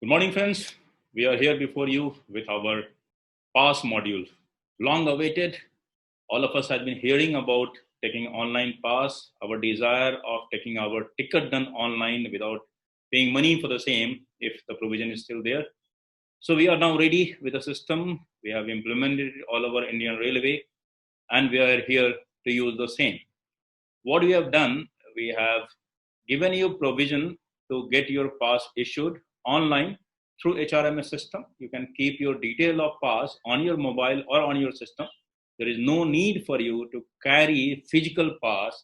Good morning, friends. We are here before you with our pass module. Long awaited, all of us have been hearing about taking online pass, our desire of taking our ticket done online without paying money for the same if the provision is still there. So we are now ready with a system. We have implemented it all over Indian Railway and we are here to use the same. What we have done, we have given you provision to get your pass issued online through HRMS system. You can keep your detail of pass on your mobile or on your system. There is no need for you to carry physical pass.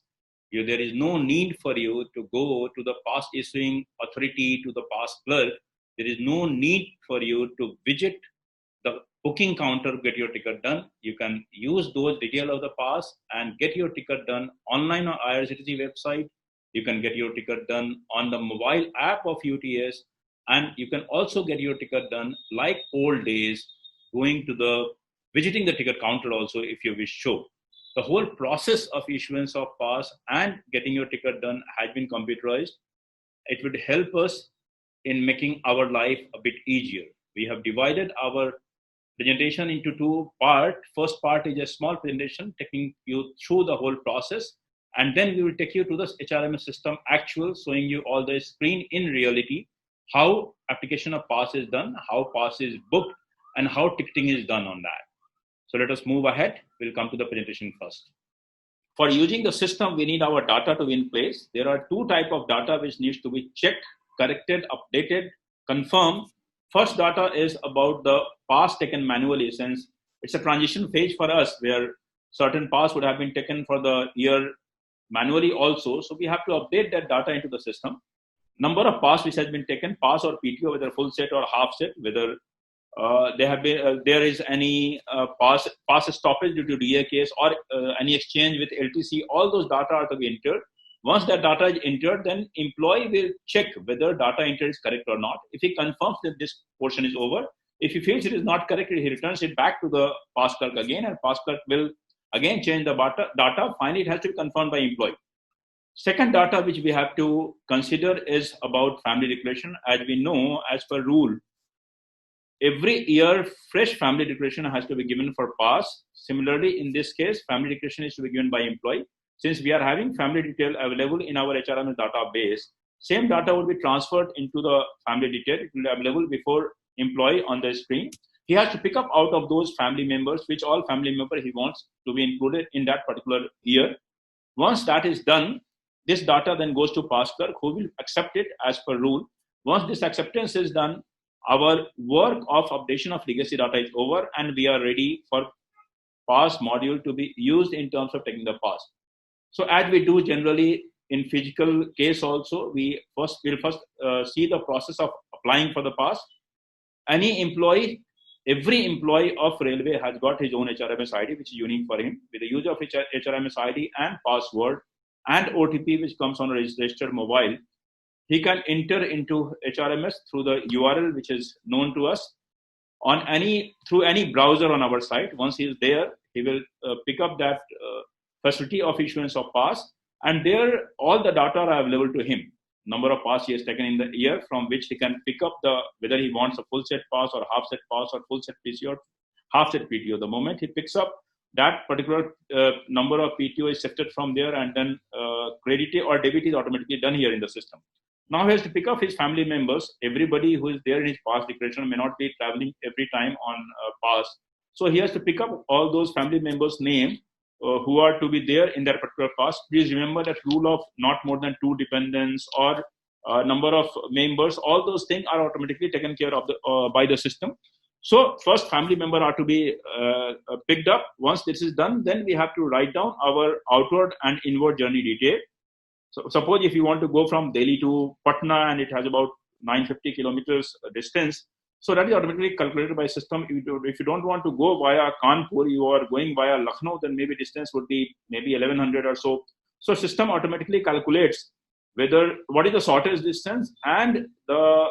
There is no need for you to go to the pass issuing authority, to the pass clerk. There is no need for you to visit the booking counter, get your ticket done. You can use those detail of the pass and get your ticket done online on IRCTC website. You can get your ticket done on the mobile app of UTS, and you can also get your ticket done like old days, going to the visiting the ticket counter also if you wish so. The whole process of issuance of pass and getting your ticket done has been computerized. It would help us in making our life a bit easier. We have divided our presentation into two parts. First part is a small presentation taking you through the whole process, and then we will take you to the HRMS system actual, showing you all the screen in reality, how application of pass is done, how pass is booked, and how ticketing is done on that. So let us move ahead. We'll come to the presentation first. For using the system, we need our data to be in place. There are two types of data which needs to be checked, corrected, updated, confirmed. First data is about the pass taken manually, since it's a transition phase for us where certain pass would have been taken for the year manually also. So we have to update that data into the system. Number of pass which has been taken, pass or PTO, whether full set or half set, whether there is any pass stoppage due to DA case or any exchange with LTC, all those data are to be entered. Once that data is entered, then employee will check whether data entered is correct or not. If he confirms that this portion is over, if he feels it is not correct, he returns it back to the pass clerk again, and pass clerk will again change the data. Finally, it has to be confirmed by employee. Second data which we have to consider is about family declaration. As we know, as per rule, every year, fresh family declaration has to be given for pass. Similarly, in this case, family declaration is to be given by employee. Since we are having family detail available in our HRMS database, same data will be transferred into the family detail. It will be available before employee on the screen. He has to pick up out of those family members, which all family member he wants to be included in that particular year. Once that is done, this data then goes to pass clerk, who will accept it as per rule. Once this acceptance is done, our work of updation of legacy data is over, and we are ready for pass module to be used in terms of taking the pass. So as we do generally in physical case also, we'll first see the process of applying for the pass. Every employee of railway has got his own HRMS ID, which is unique for him. With the use of HRMS ID and password and OTP, which comes on a registered mobile, he can enter into HRMS through the URL which is known to us through any browser on our site. Once he is there, he will pick up that facility of issuance of pass, and there all the data are available to him. Number of pass he has taken in the year, from which he can pick up whether he wants a full set pass or half set pass or full set PCO or half set PTO. The moment he picks up that particular number of PTO is shifted from there, and then credit or debit is automatically done here in the system. Now he has to pick up his family members. Everybody who is there in his pass declaration may not be traveling every time on pass. So he has to pick up all those family members' name who are to be there in that particular pass. Please remember that rule of not more than 2 dependents or number of members. All those things are automatically taken care of by the system. So first family member are to be picked up. Once this is done, then we have to write down our outward and inward journey detail. So suppose if you want to go from Delhi to Patna and it has about 950 kilometers distance, so that is automatically calculated by system. If you don't want to go via Kanpur, you are going via Lucknow, then maybe distance would be maybe 1100 or so. So system automatically calculates what is the shortest distance and the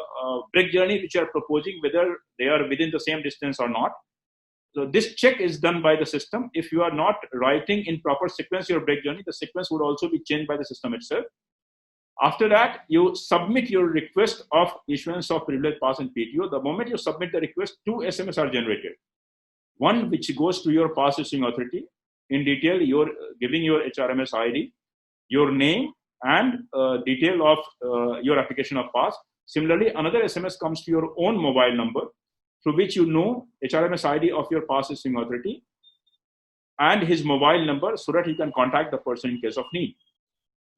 break journey which you are proposing, whether they are within the same distance or not. So this check is done by the system. If you are not writing in proper sequence your break journey, the sequence would also be changed by the system itself. After that, you submit your request of issuance of privilege pass and PTO. The moment you submit the request, two SMS are generated. One which goes to your pass issuing authority. In detail, you're giving your HRMS ID, your name, and detail of your application of pass. Similarly, another SMS comes to your own mobile number, through which you know HRMS ID of your pass issuing authority and his mobile number, so that he can contact the person in case of need.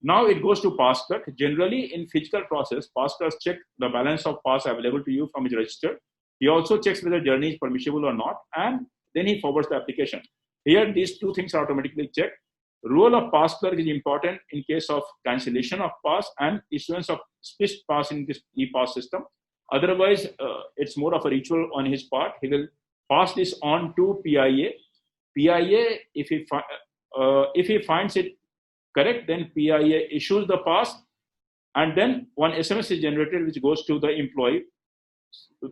Now it goes to pass clerk. Generally, in physical process, pass clerk check the balance of pass available to you from his register. He also checks whether journey is permissible or not, and then he forwards the application. Here, these two things are automatically checked. Role of pass clerk is important in case of cancellation of pass and issuance of split pass in this e-pass system. Otherwise, it's more of a ritual on his part. He will pass this on to PIA. PIA, if he finds it correct, then PIA issues the pass, and then one SMS is generated which goes to the employee,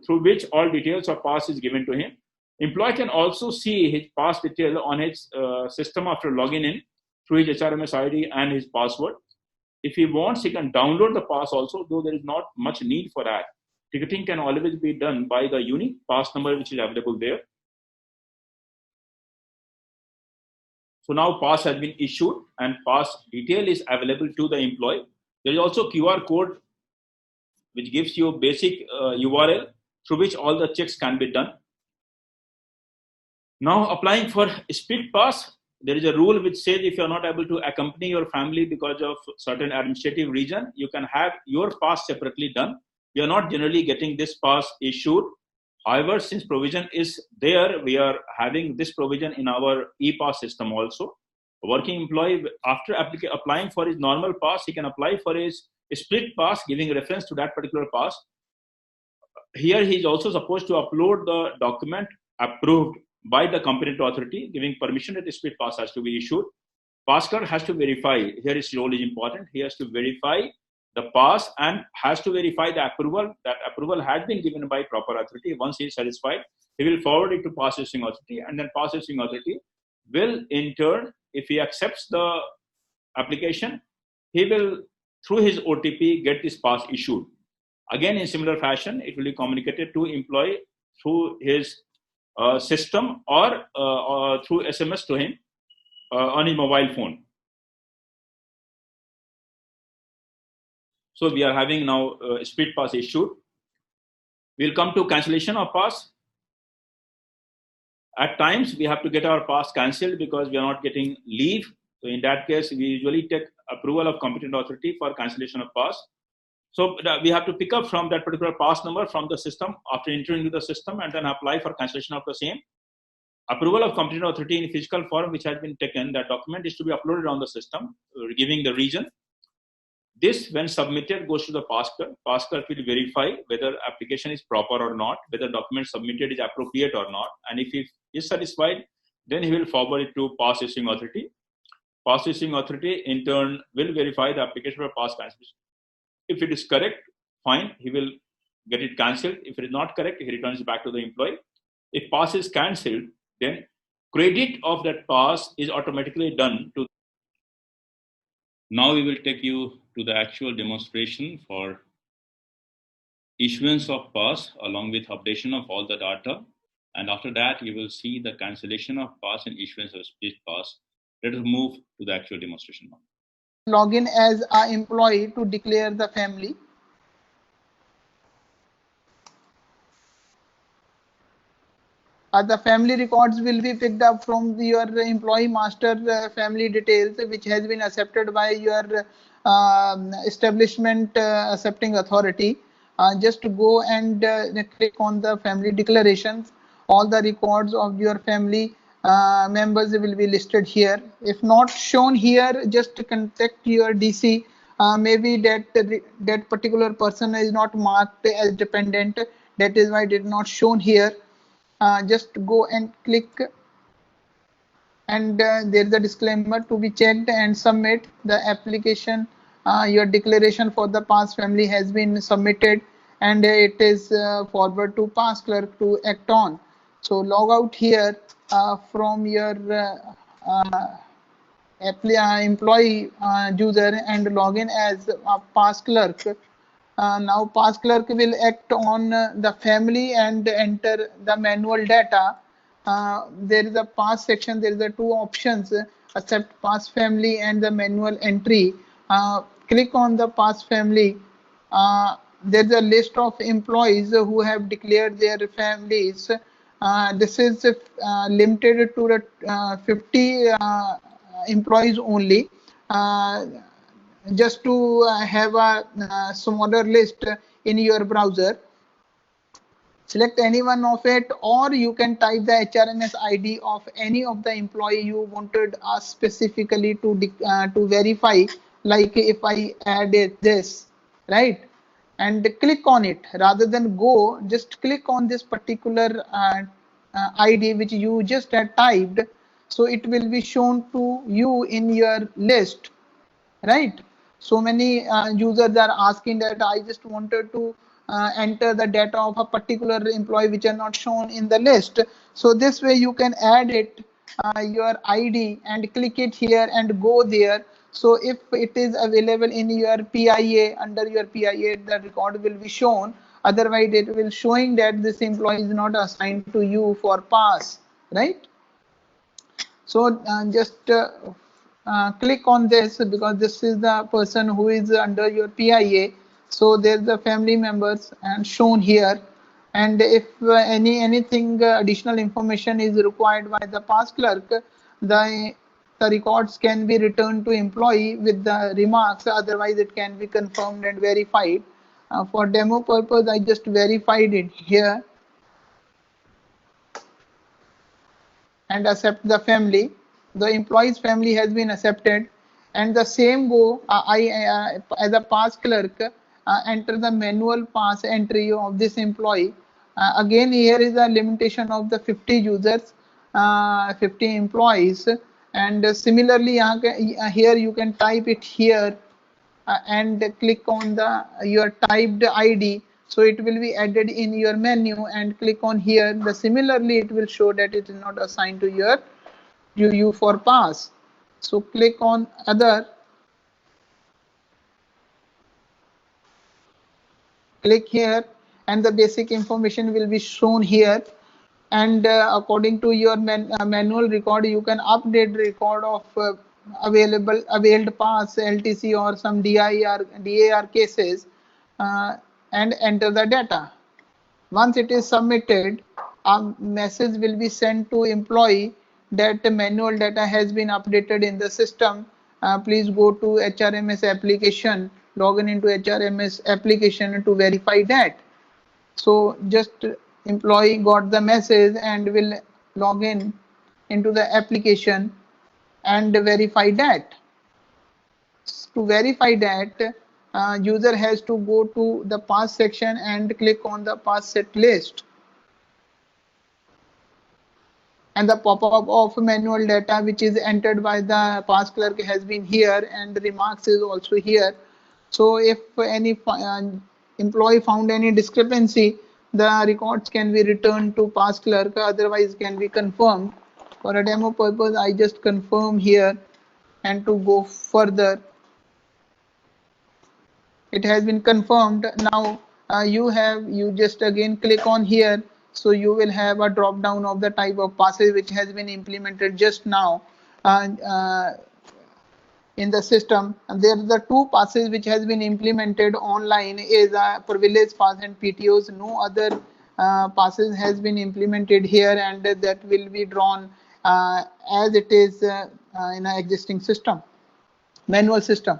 through which all details of pass is given to him. Employee can also see his pass detail on his system after logging in through his HRMS ID and his password. If he wants, he can download the pass also, though there is not much need for that. Ticketing can always be done by the unique pass number which is available there. So now pass has been issued and pass detail is available to the employee. There is also QR code which gives you basic URL through which all the checks can be done. Now applying for split pass, there is a rule which says if you are not able to accompany your family because of certain administrative reason, you can have your pass separately done. We are not generally getting this pass issued. However, since provision is there, we are having this provision in our e-pass system also. A working employee, after applying for his normal pass, he can apply for his split pass, giving reference to that particular pass. Here, he is also supposed to upload the document approved by the competent authority, giving permission that the split pass has to be issued. Pass clerk has to verify, here his role is important, he has to verify the pass and has to verify the approval. That approval has been given by proper authority. Once he is satisfied, he will forward it to pass issuing authority, and then pass issuing authority will in turn, if he accepts the application, he will through his OTP get this pass issued. Again, in similar fashion, it will be communicated to employee through his system or through SMS to him on his mobile phone. So we are having now split pass issued. We'll come to cancellation of pass. At times, we have to get our pass cancelled because we are not getting leave. So in that case, we usually take approval of competent authority for cancellation of pass. So we have to pick up from that particular pass number from the system after entering into the system and then apply for cancellation of the same. Approval of competent authority in physical form which has been taken, that document is to be uploaded on the system, giving the reason. This, when submitted, goes to the pass clerk. Pass clerk will verify whether application is proper or not, whether document submitted is appropriate or not. And if he is satisfied, then he will forward it to pass issuing authority. Pass issuing authority, in turn, will verify the application for pass cancellation. If it is correct, fine, he will get it cancelled. If it is not correct, he returns it back to the employee. If pass is cancelled, then credit of that pass is automatically done to. Now we will take you to the actual demonstration for issuance of pass along with updation of all the data. And after that, you will see the cancellation of pass and issuance of split pass. Let us move to the actual demonstration now. Log in as an employee to declare the family. The family records will be picked up from your employee master family details, which has been accepted by your establishment accepting authority. Just to go and click on the family declarations. All the records of your family members will be listed here. If not shown here, just contact your DC. Maybe that particular person is not marked as dependent. That is why it is not shown here. Just go and click, and there is a disclaimer to be checked and submit the application. Your declaration for the pass family has been submitted, and it is forward to pass clerk to act on. So log out here from your employee user and log in as a pass clerk. Now pass clerk will act on the family and enter the manual data. There is a pass section, there is a two options, accept pass family and the manual entry. Click on the pass family. There's a list of employees who have declared their families. This is limited to the 50 employees only. Just to have a smaller list in your browser, select any one of it, or you can type the HRMS ID of any of the employee you wanted us specifically to verify. Like if I added this, right, and click on it, rather than go, just click on this particular ID which you just had typed, so it will be shown to you in your list, right? So many users are asking that I just wanted to enter the data of a particular employee which are not shown in the list. So this way you can add it, your ID, and click it here and go there. So if it is available in your PIA, under your PIA, the record will be shown. Otherwise it will showing that this employee is not assigned to you for pass, right? So just click on this, because this is the person who is under your PIA. So there's the family members and shown here. And if anything additional information is required by the pass clerk, the records can be returned to employee with the remarks. Otherwise it can be confirmed and verified. For demo purpose, I just verified it here and accept the family. The employee's family has been accepted, and the same go, as a pass clerk, enter the manual pass entry of this employee. Again, here is a limitation of the 50 users, 50 employees, and similarly here you can type it here and click on the your typed ID, so it will be added in your menu, and click on here. The similarly it will show that it is not assigned to you for pass. So click on other, click here, and the basic information will be shown here. And according to your manual record, you can update record of availed pass, LTC, or some DAR cases, and enter the data. Once it is submitted, a message will be sent to employee that the manual data has been updated in the system. Please go to HRMS application, log in into HRMS application to verify that. So just employee got the message and will log in into the application and verify that. To verify that, user has to go to the pass section and click on the pass set list, and the pop-up of manual data which is entered by the pass clerk has been here, and the remarks is also here. So if any employee found any discrepancy, the records can be returned to pass clerk, otherwise can be confirmed. For a demo purpose, I just confirm here, and to go further, it has been confirmed. Now you just again click on here, so you will have a drop down of the type of passes which has been implemented just now in the system. And there are the two passes which has been implemented online, is a privilege pass and PTOs. No other passes has been implemented here, and that will be drawn as it is in an existing system, manual system.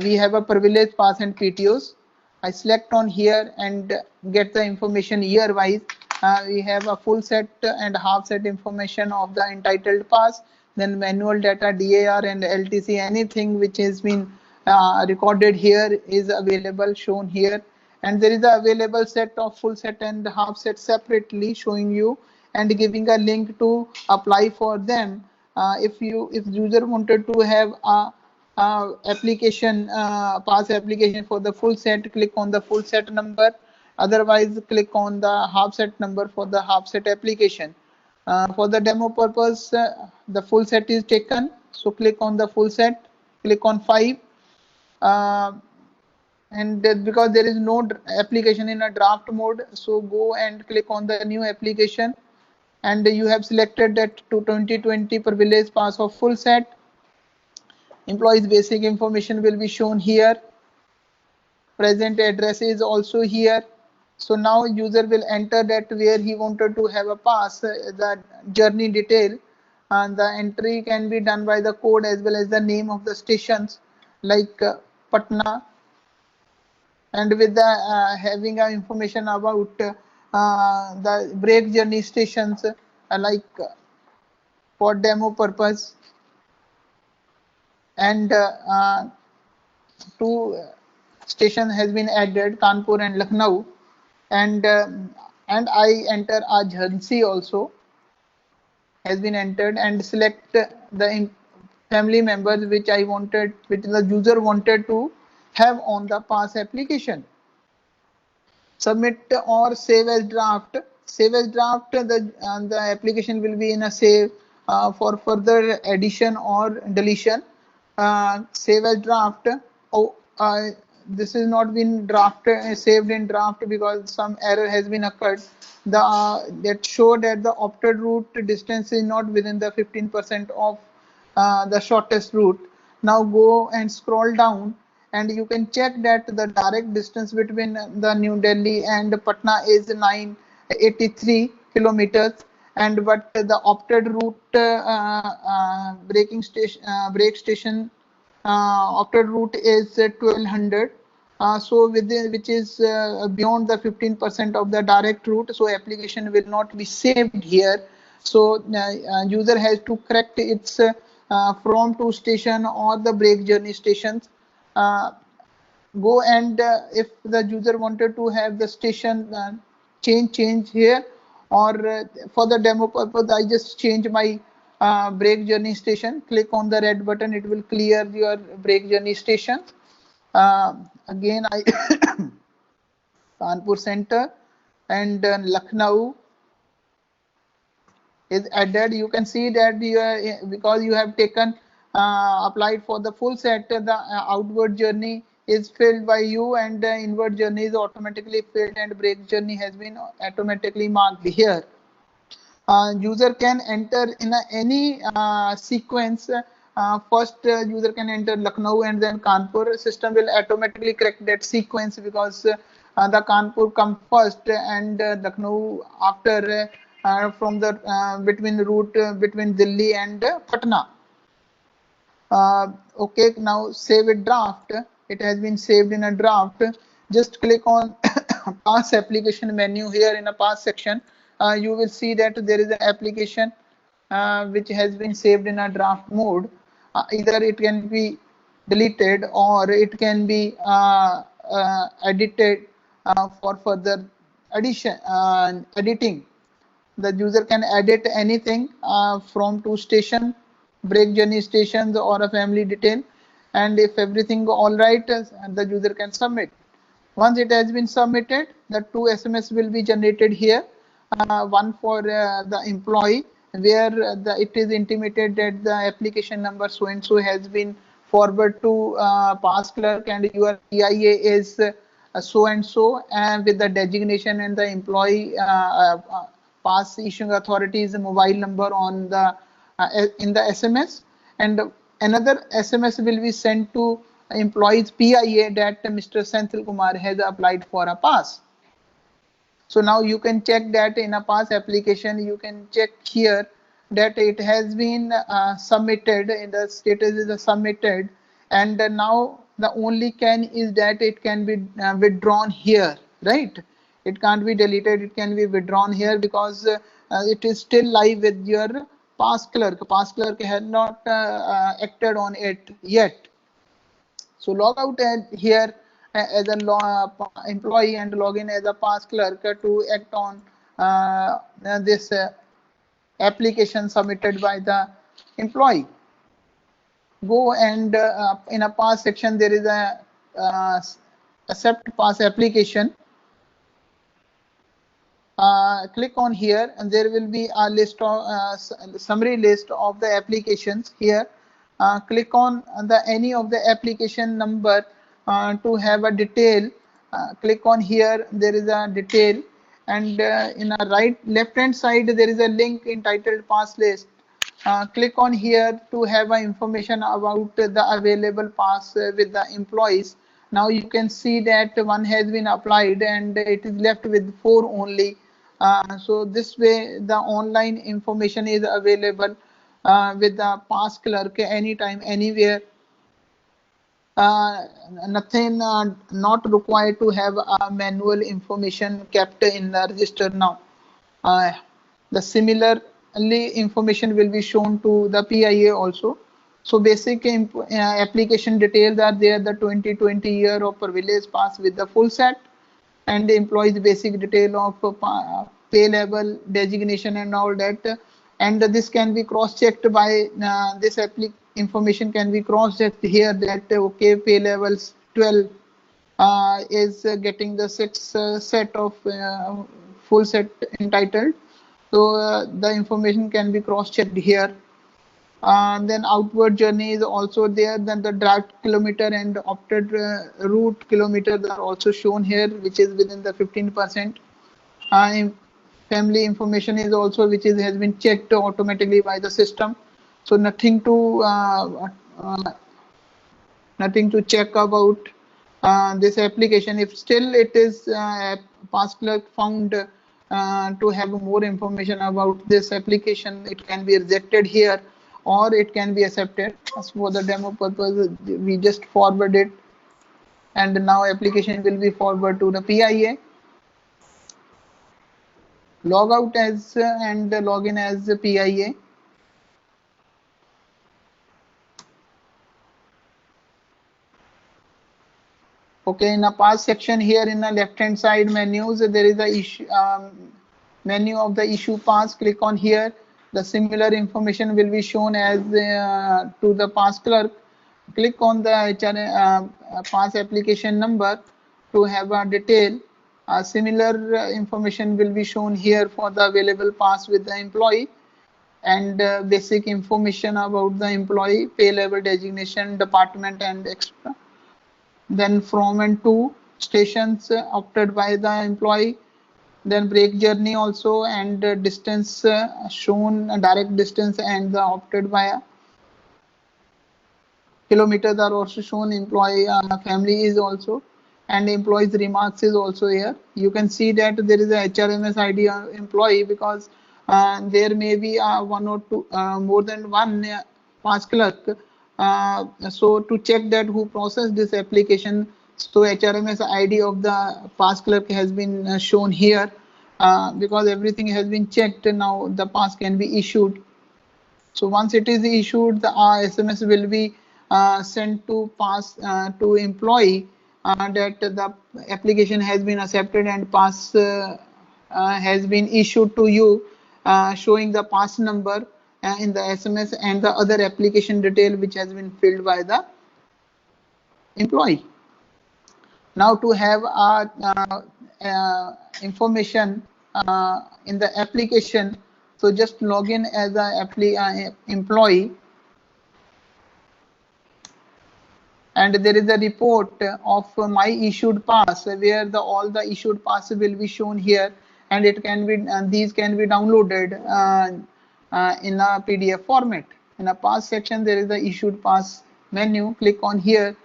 We have a privilege pass and PTOs. I select on here and get the information year wise. We have a full set and half set information of the entitled pass, then manual data, DAR and LTC. Anything which has been recorded here is available, shown here. And there is a available set of full set and half set separately showing you, and giving a link to apply for them. If user wanted to have a application, pass application for the full set, click on the full set number. Otherwise click on the half set number for the half set application. For the demo purpose, the full set is taken, So click on the full set, click on 5. And because there is no application in a draft mode, so go and click on the new application, and you have selected that to 2020 privilege pass of full set. Employees basic information will be shown here. Present address is also here. So now user will enter that where he wanted to have a pass, the journey detail, and the entry can be done by the code as well as the name of the stations like Patna, and with the having information about the break journey stations like for demo purpose, and two station has been added, Kanpur and Lucknow, and I enter Jhansi also has been entered, and select the family members which I wanted, which the user wanted to have on the pass application. Submit or save as draft. Save as draft, the application will be in a save for further addition or deletion. Save as draft. Oh, this is not been drafted, saved in draft because some error has been occurred. That show that the opted route distance is not within the 15% of the shortest route. Now go and scroll down, and you can check that the direct distance between the New Delhi and Patna is 983 kilometers, and but the opted route break station opted route is 1200. So within, which is beyond the 15% of the direct route, so application will not be saved here. So user has to correct its from to station or the break journey stations. Go and if the user wanted to have the station change here, or for the demo purpose I just change my break journey station. Click on the red button, it will clear your break journey station. Again I Kanpur center and Lucknow is added. You can see that because you have taken applied for the full set, the outward journey is filled by you, and the inward journey is automatically filled, and break journey has been automatically marked here. User can enter in any sequence. First user can enter Lucknow and then Kanpur. System will automatically correct that sequence because the Kanpur come first and Lucknow after, from the between route between Delhi and Patna. Okay, now save a draft. It has been saved in a draft. Just click on pass application menu here in a pass section. You will see that there is an application which has been saved in a draft mode. Either it can be deleted or it can be edited for further editing. The user can edit anything from to station, break journey stations, or a family detail, and if everything all right, the user can submit. Once it has been submitted, the two SMS will be generated here. One for the employee, where it is intimated that the application number so and so has been forwarded to pass clerk, and your PIA is so and so, and with the designation and the employee pass issuing authority's mobile number on the in the SMS, and another SMS will be sent to employees PIA that Mr. Senthil Kumar has applied for a pass. So now you can check that in a pass application. You can check here that it has been submitted, in the status is submitted, and now the only can is that it can be withdrawn here, right? It can't be deleted, it can be withdrawn here because it is still live with your pass clerk. Pass clerk has not acted on it yet. So log out here as an employee and log in as a pass clerk to act on this application submitted by the employee. Go and in a pass section there is a accept pass application. Click on here and there will be a list of summary list of the applications here. click on the any of the application number to have a detail. Click on here, there is a detail, and in a left hand side there is a link entitled pass list. Click on here to have information about the available pass with the employees. Now you can see that one has been applied and it is left with 4 only. So this way the online information is available with the pass clerk anytime, anywhere. Nothing not required to have manual information kept in the register now. The similarly information will be shown to the PIA also. So basic application details are there, the 2020 year of privilege pass with the full set, and the employees basic detail of pay level, designation and all that. And this can be cross checked by this information can be cross checked here that okay, pay levels 12 is getting the 6 set of full set entitled. So the information can be cross checked here. Then outward journey is also there. Then the drive kilometer and opted route kilometers are also shown here, which is within the 15%. Family information is also which is has been checked automatically by the system. So nothing to check about this application. If still it is pass clerk found to have more information about this application, it can be rejected here or it can be accepted. As for the demo purpose, we just forward it, and now application will be forwarded to the PIA. Log out as and log in as PIA. Okay, in a pass section here in the left hand side menus, there is a issue menu of the issue pass. Click on here. The similar information will be shown as to the pass clerk. Click on the pass application number to have a detail. Similar information will be shown here for the available pass with the employee, and basic information about the employee, pay level, designation, department and extra. Then from and to stations opted by the employee, then break journey also, and distance shown, direct distance and the opted by kilometers are also shown. Employee family is also, and employees remarks is also here. You can see that there is a HRMS ID employee because there may be one or two more than one pass clerk. So to check that who processed this application, so HRMS ID of the pass clerk has been shown here because everything has been checked. Now the pass can be issued. So once it is issued, the SMS will be sent to pass to employee that the application has been accepted and pass has been issued to you, showing the pass number in the SMS and the other application detail which has been filled by the employee. Now to have information in the application, so just log in as a employee, and there is a report of my issued pass where all the issued passes will be shown here, and it can be these can be downloaded in a PDF format. In a pass section, there is the issued pass menu. Click on here.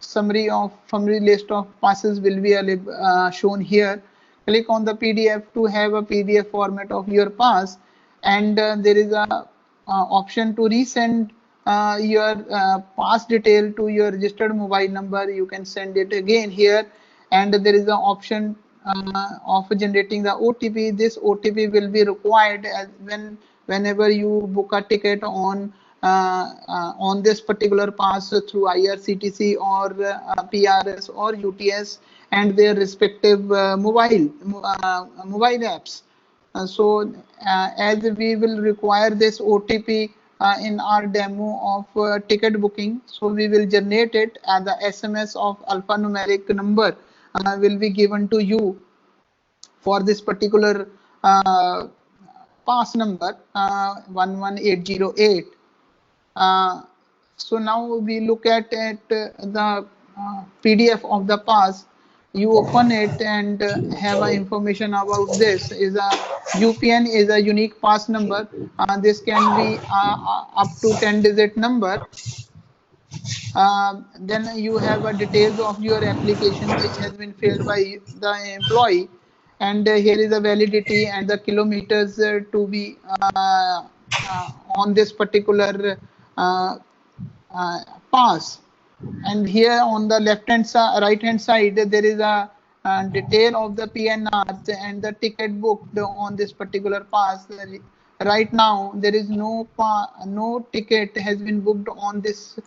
Summary list of passes will be shown here. Click on the PDF to have a PDF format of your pass, and there is a option to resend your pass detail to your registered mobile number. You can send it again here, and there is an option of generating the OTP. This OTP will be required whenever you book a ticket on this particular pass through IRCTC or PRS or UTS and their respective mobile apps. So as we will require this OTP in our demo of ticket booking, so we will generate it, and the SMS of alphanumeric number will be given to you for this particular pass number 11808. So now we look at the PDF of the pass. You open it and have information about this. Is a UPN is a unique pass number. This can be up to 10-digit number. Then you have a details of your application which has been filled by the employee, and here is the validity and the kilometers to be on this particular uh, pass. And here on the left hand side, right hand side, there is a detail of the PNR and the ticket booked on this particular pass. Right now, there is no ticket has been booked on this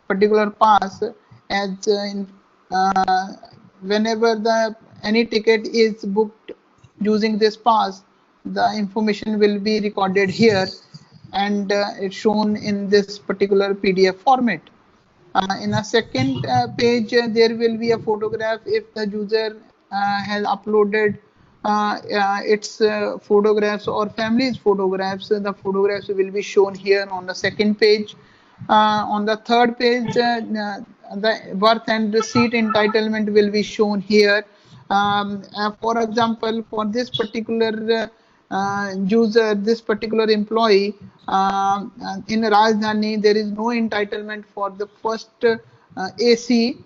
particular pass, as whenever the any ticket is booked using this pass, the information will be recorded here, and it's shown in this particular PDF format. In a second page, there will be a photograph if the user has uploaded its photographs or family's photographs. The photographs will be shown here on the second page. On the third page, the birth and receipt entitlement will be shown here. For example, for this particular user, this particular employee, in Rajdhani, there is no entitlement for the first AC,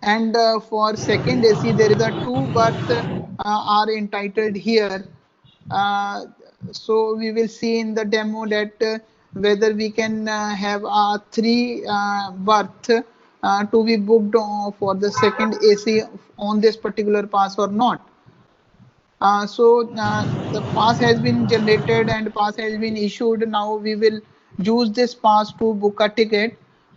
and for second AC, there is a two birth are entitled here. So we will see in the demo that whether we can have a three birth to be booked for the second AC on this particular pass or not. So the pass has been generated and pass has been issued. Now we will use this pass to book a ticket.